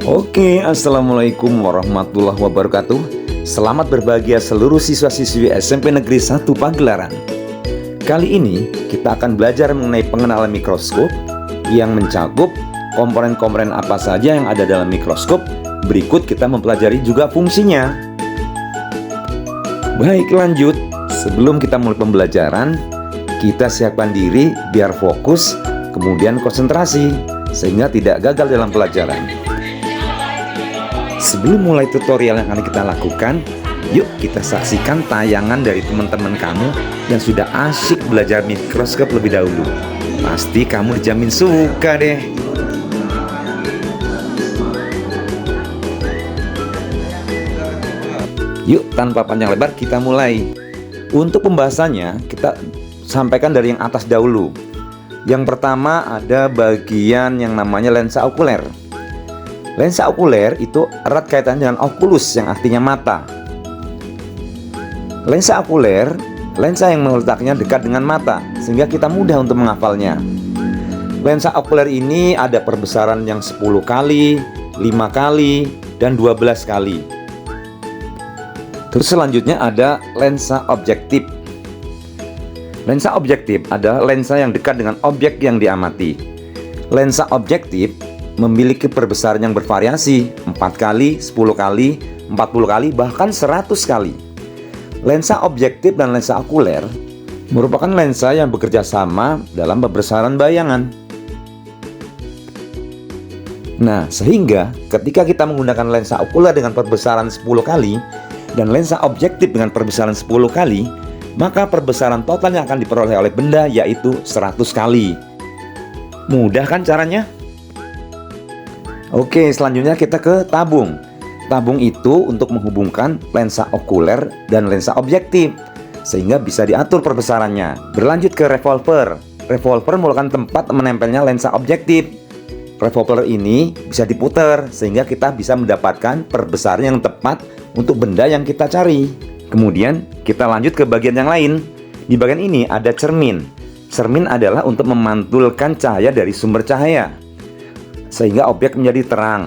Oke, Assalamualaikum warahmatullahi wabarakatuh. Selamat berbahagia seluruh siswa-siswi SMP Negeri 1 Pagelaran. Kali ini kita akan belajar mengenai pengenalan mikroskop yang mencakup komponen-komponen apa saja yang ada dalam mikroskop. Berikut kita mempelajari juga fungsinya. Baik, lanjut. Sebelum kita mulai pembelajaran, kita siapkan diri biar fokus, kemudian konsentrasi, sehingga tidak gagal dalam pelajaran. Sebelum mulai tutorial yang akan kita lakukan, yuk kita saksikan tayangan dari teman-teman kamu yang sudah asyik belajar mikroskop lebih dahulu. Pasti kamu dijamin suka deh. Yuk, tanpa panjang lebar kita mulai. Untuk pembahasannya kita sampaikan dari yang atas dahulu. Yang pertama ada bagian yang namanya lensa okuler. Lensa okuler itu erat kaitannya dengan okulus yang artinya mata. Lensa okuler, lensa yang letaknya dekat dengan mata, sehingga kita mudah untuk menghafalnya. Lensa okuler ini ada perbesaran yang 10 kali, 5 kali, dan 12 kali. Terus selanjutnya ada lensa objektif. Lensa objektif adalah lensa yang dekat dengan objek yang diamati. Lensa objektif memiliki perbesaran yang bervariasi 4 kali, 10 kali, 40 kali, bahkan 100 kali. Lensa objektif dan lensa okuler merupakan lensa yang bekerja sama dalam pembesaran bayangan. Nah, sehingga ketika kita menggunakan lensa okuler dengan perbesaran 10 kali dan lensa objektif dengan perbesaran 10 kali, maka perbesaran total yang akan diperoleh oleh benda yaitu 100 kali. Mudah kan caranya? Oke, selanjutnya kita ke tabung. Tabung itu untuk menghubungkan lensa okuler dan lensa objektif, sehingga bisa diatur perbesarannya. Berlanjut ke revolver. Revolver merupakan tempat menempelnya lensa objektif. Revolver ini bisa diputar, sehingga kita bisa mendapatkan perbesaran yang tepat untuk benda yang kita cari. Kemudian kita lanjut ke bagian yang lain. Di bagian ini ada cermin. Cermin adalah untuk memantulkan cahaya dari sumber cahaya, sehingga objek menjadi terang.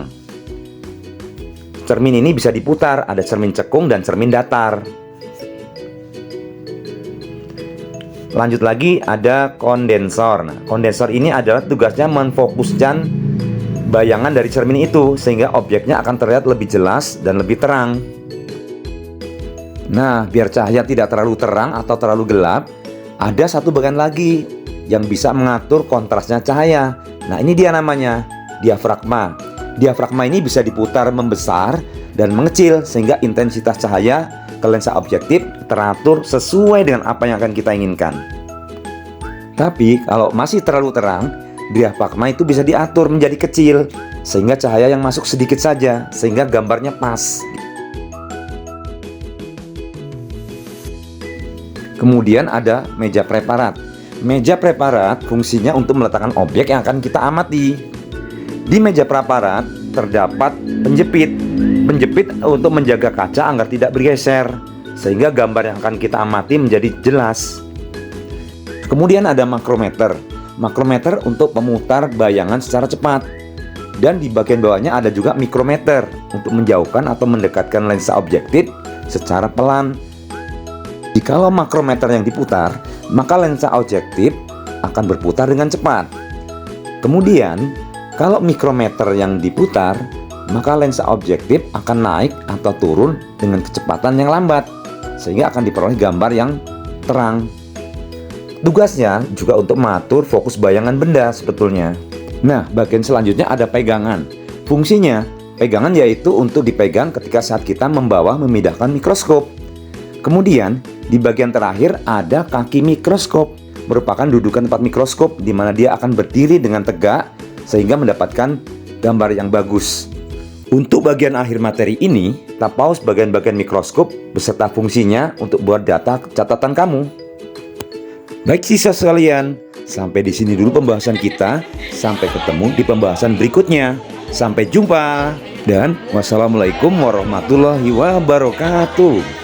Cermin ini bisa diputar, ada cermin cekung dan cermin datar. Lanjut lagi ada kondensor. Nah, kondensor ini adalah tugasnya memfokuskan bayangan dari cermin itu, sehingga objeknya akan terlihat lebih jelas dan lebih terang. Nah, biar cahaya tidak terlalu terang atau terlalu gelap, ada satu bagian lagi yang bisa mengatur kontrasnya cahaya. Nah, ini dia namanya diafragma. Diafragma ini bisa diputar membesar dan mengecil, sehingga intensitas cahaya ke lensa objektif teratur sesuai dengan apa yang akan kita inginkan. Tapi kalau masih terlalu terang, diafragma itu bisa diatur menjadi kecil, sehingga cahaya yang masuk sedikit saja, sehingga gambarnya pas. Kemudian ada meja preparat. Meja preparat fungsinya untuk meletakkan objek yang akan kita amati. Di meja preparat terdapat penjepit. Penjepit untuk menjaga kaca agar tidak bergeser, sehingga gambar yang akan kita amati menjadi jelas. Kemudian ada makrometer. Makrometer untuk memutar bayangan secara cepat. Dan di bagian bawahnya ada juga mikrometer untuk menjauhkan atau mendekatkan lensa objektif secara pelan. Jikalau makrometer yang diputar, maka lensa objektif akan berputar dengan cepat. Kemudian kalau mikrometer yang diputar, maka lensa objektif akan naik atau turun dengan kecepatan yang lambat, sehingga akan diperoleh gambar yang terang. Tugasnya juga untuk mengatur fokus bayangan benda sebetulnya. Nah, bagian selanjutnya ada pegangan. Fungsinya, pegangan yaitu untuk dipegang ketika saat kita memindahkan mikroskop. Kemudian, di bagian terakhir ada kaki mikroskop, merupakan dudukan tempat mikroskop di mana dia akan berdiri dengan tegak, sehingga mendapatkan gambar yang bagus. Untuk bagian akhir materi ini, kita pause bagian-bagian mikroskop beserta fungsinya untuk buat data catatan kamu. Baik siswa sekalian, sampai di sini dulu pembahasan kita. Sampai ketemu di pembahasan berikutnya. Sampai jumpa dan wassalamualaikum warahmatullahi wabarakatuh.